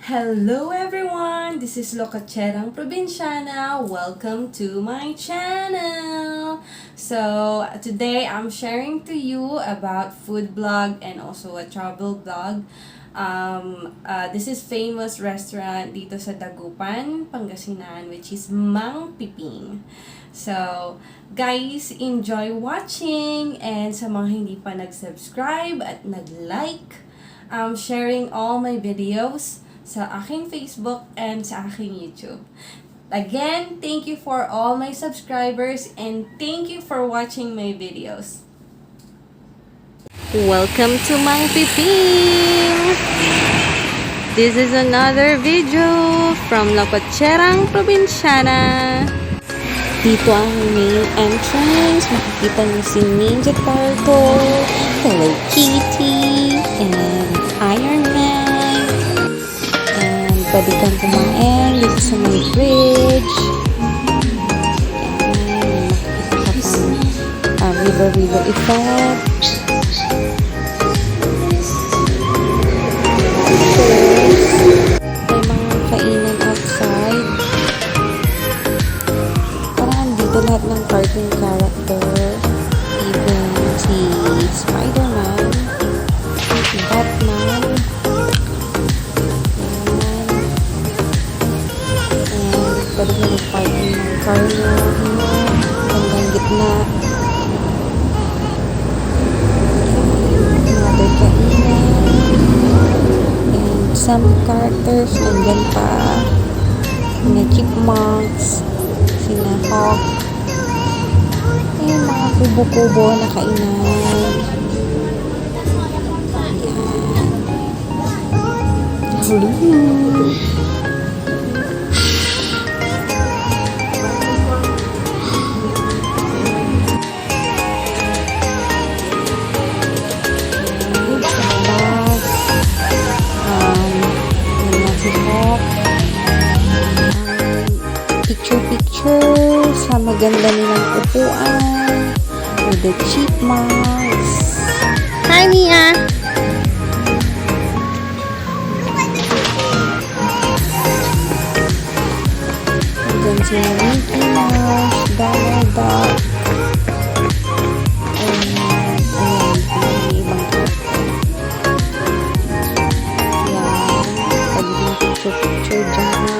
Hello everyone! This is Locacherang Provinciana. Welcome to my channel! So, today I'm sharing to you about food vlog and also a travel vlog. This is famous restaurant dito sa Dagupan, Pangasinan, which is Mang Peping. So, guys, enjoy watching, and sa mga hindi pa nag-subscribe at nag-like, I'm sharing all my videos sa aking Facebook and sa aking YouTube. Again, thank you for all my subscribers and thank you for watching my videos. Welcome to Mang Peping! This is another video from Locacherang Provinciana. Dito ang main entrance. Makikita niyo si Ninja Turtle, Hello Kitty, and Iron Man. And pwede kang kumain dito sa may bridge. And makikita ka pang river effect. May mga kainan outside. Lahat ng cartoon character, even si Spider-Man, si Batman, and pwede na mag-parking ng car nyo hanggang gitna. Another kainan, and some characters nandyan pa, sina chipmunks, sina hawk, yung mga kubo-kubo na kainan. Ayan. Picture sa maganda nilang upuan with the chipmunks. Hi, Mia! Andyan sila Mickey Mouse, Donald Duck, and may ibang character. Yan, pagiging picture dyan.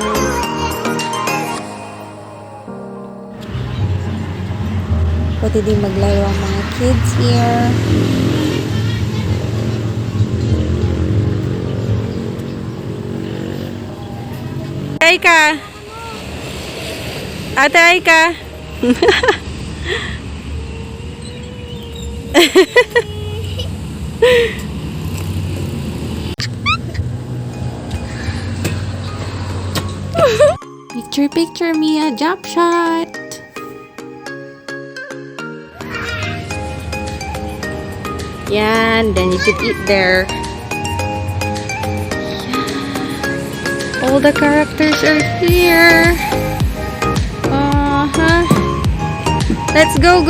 Pwede din maglaro ang mga kids here. Aika! Ate Aika! Picture, Mia! Jump shot! Yan, then you could eat there. All the characters are here. Let's go.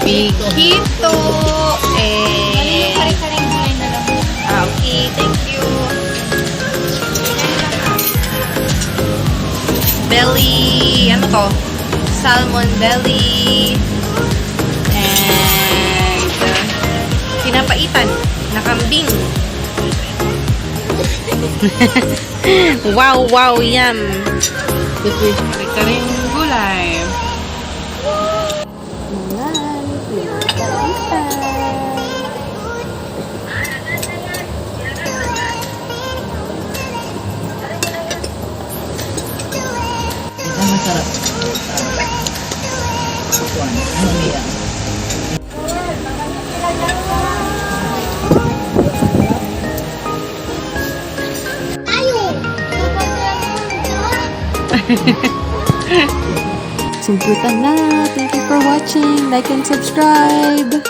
Piquito. Okay, thank you. Belly, ano to? Salmon belly and pinapaitan na kambing. Wow, yum. Ito rin gulay. Ito masarap. Sumputan na. Thank you for watching. Like and subscribe.